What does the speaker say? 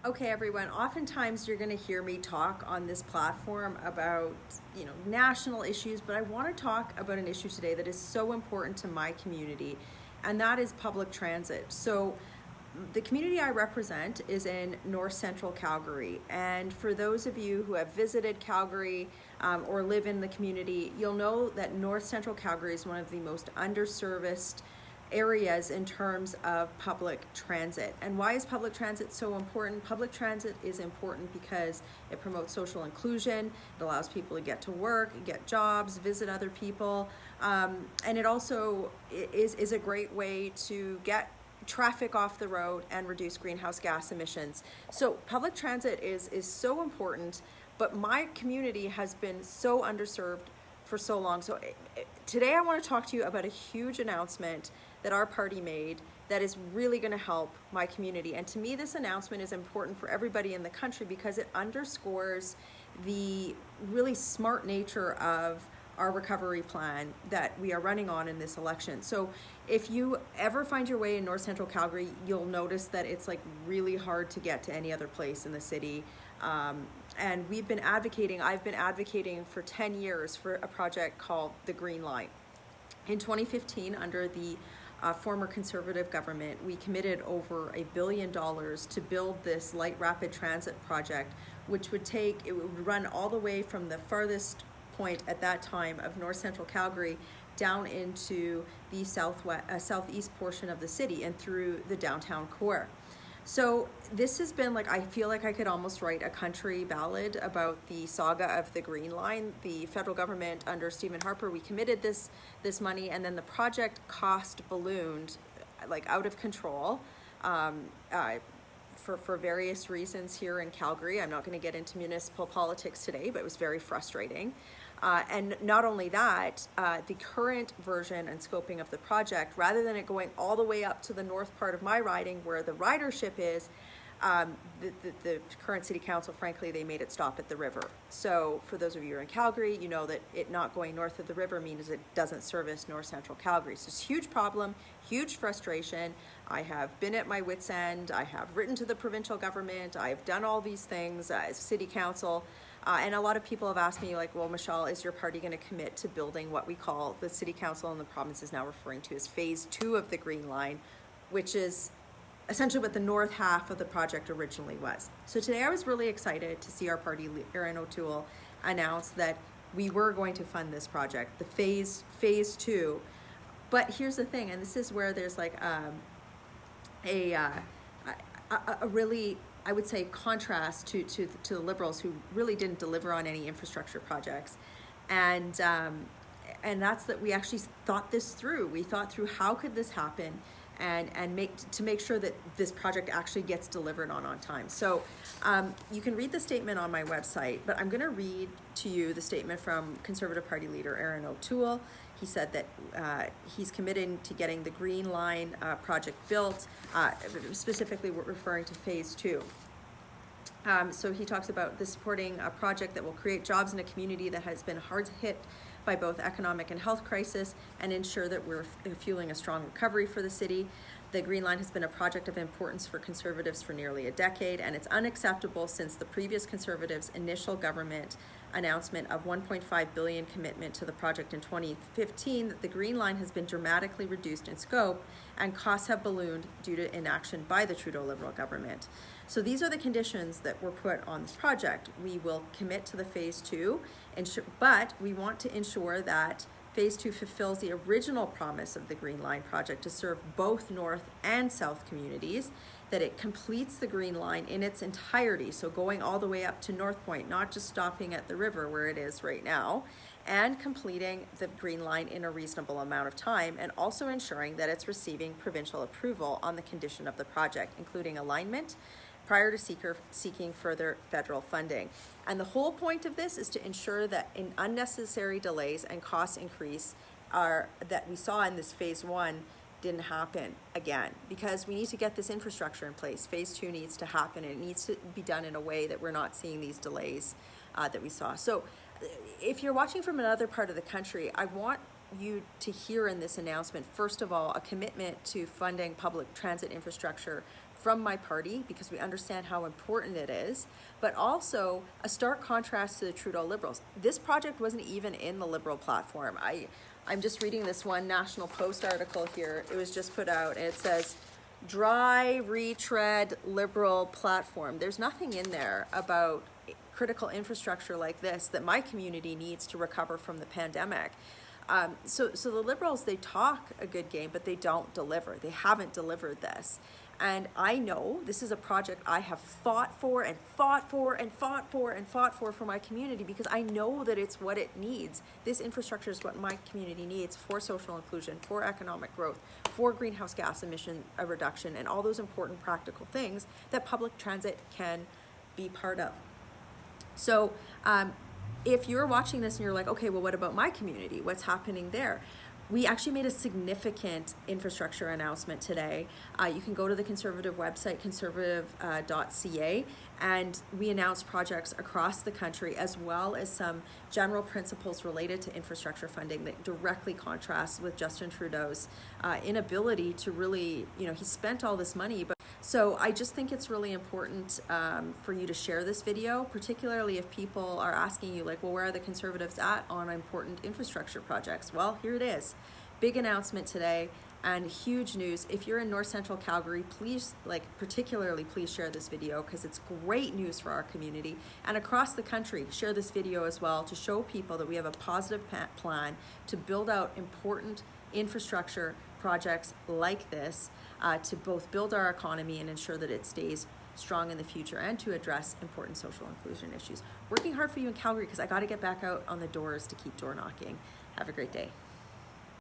Okay, everyone, oftentimes you're going to hear me talk on this platform about, national issues, but I want to talk about an issue today that is so important to my community, and that is public transit. So the community I represent is in north central Calgary, and for those of you who have visited Calgary or live in the community, you'll know that north central Calgary is one of the most underserviced areas in terms of public transit. And why is public transit so important? Public transit is important because it promotes social inclusion, it allows people to get to work, get jobs, visit other people, and it also is a great way to get traffic off the road and reduce greenhouse gas emissions. So public transit is so important, but my community has been so underserved for so long. So today I want to talk to you about a huge announcement that our party made that is really going to help my community. And to me, this announcement is important for everybody in the country because it underscores the really smart nature of our recovery plan that we are running on in this election. So if you ever find your way in north central Calgary, you'll notice that it's like really hard to get to any other place in the city. And I've been advocating for 10 years for a project called the Green Line. In 2015, under the former Conservative government, we committed over $1 billion to build this light rapid transit project, which would run all the way from the farthest point at that time of north central Calgary down into the southeast portion of the city and through the downtown core. So this has been I feel like I could almost write a country ballad about the saga of the Green Line. The federal government under Stephen Harper, we committed this money, and then the project cost ballooned out of control for various reasons here in Calgary. I'm not going to get into municipal politics today, but it was very frustrating. And not only that, the current version and scoping of the project, rather than it going all the way up to the north part of my riding where the ridership is, the current city council, frankly, they made it stop at the river. So for those of you who are in Calgary, you know that it not going north of the river means it doesn't service north central Calgary. So it's a huge problem, huge frustration. I have been at my wit's end. I have written to the provincial government. I've done all these things as city council. And a lot of people have asked me, well, Michelle, is your party going to commit to building what we call, the city council and the province is now referring to as phase 2 of the Green Line, which is essentially what the north half of the project originally was. So today I was really excited to see our party, Erin O'Toole, announce that we were going to fund this project, the phase 2. But here's the thing, and this is where there's a really, I would say, contrast to the Liberals, who really didn't deliver on any infrastructure projects. And that's that we actually thought this through. We thought through how could this happen and make sure that this project actually gets delivered on time. So you can read the statement on my website, but I'm going to read to you the statement from Conservative Party leader Erin O'Toole. He said that he's committed to getting the Green Line project built, specifically we're referring to phase 2. So he talks about this supporting a project that will create jobs in a community that has been hard hit by both economic and health crisis and ensure that we're fueling a strong recovery for the city. The Green Line has been a project of importance for Conservatives for nearly a decade, and it's unacceptable since the previous Conservatives' initial government announcement of $1.5 billion commitment to the project in 2015 that the Green Line has been dramatically reduced in scope and costs have ballooned due to inaction by the Trudeau Liberal government. So these are the conditions that were put on this project. We will commit to the phase 2, but we want to ensure that phase 2 fulfills the original promise of the Green Line project to serve both north and south communities, that it completes the Green Line in its entirety, so going all the way up to North Point, not just stopping at the river where it is right now, and completing the Green Line in a reasonable amount of time, and also ensuring that it's receiving provincial approval on the condition of the project, including alignment, prior to seeking further federal funding. And the whole point of this is to ensure that unnecessary delays and cost increase that we saw in this phase 1 didn't happen again, because we need to get this infrastructure in place. Phase 2 needs to happen, and it needs to be done in a way that we're not seeing these delays that we saw. So if you're watching from another part of the country, I want you to hear in this announcement, first of all, a commitment to funding public transit infrastructure from my party because we understand how important it is, but also a stark contrast to the Trudeau Liberals. This project wasn't even in the Liberal platform. I'm just reading this one National Post article here. It was just put out, and it says, dry retread Liberal platform. There's nothing in there about critical infrastructure like this that my community needs to recover from the pandemic. So the Liberals, they talk a good game, but they don't deliver. They haven't delivered this. And I know this is a project I have fought for and fought for and fought for and fought for my community, because I know that it's what it needs. This infrastructure is what my community needs for social inclusion, for economic growth, for greenhouse gas emission reduction, and all those important practical things that public transit can be part of. So if you're watching this and you're like, okay, well, what about my community? What's happening there? We actually made a significant infrastructure announcement today. You can go to the Conservative website, conservative.ca, and we announced projects across the country, as well as some general principles related to infrastructure funding that directly contrast with Justin Trudeau's inability to really, he spent all this money, but so I just think it's really important for you to share this video, particularly if people are asking you, like, well, where are the Conservatives at on important infrastructure projects? Well, here it is. Big announcement today and huge news. If you're in North Central Calgary, please, particularly please share this video, because it's great news for our community. And across the country, share this video as well to show people that we have a positive plan to build out important infrastructure projects like this, to both build our economy and ensure that it stays strong in the future, and to address important social inclusion issues. Working hard for you in Calgary, because I got to get back out on the doors to keep door knocking. Have a great day.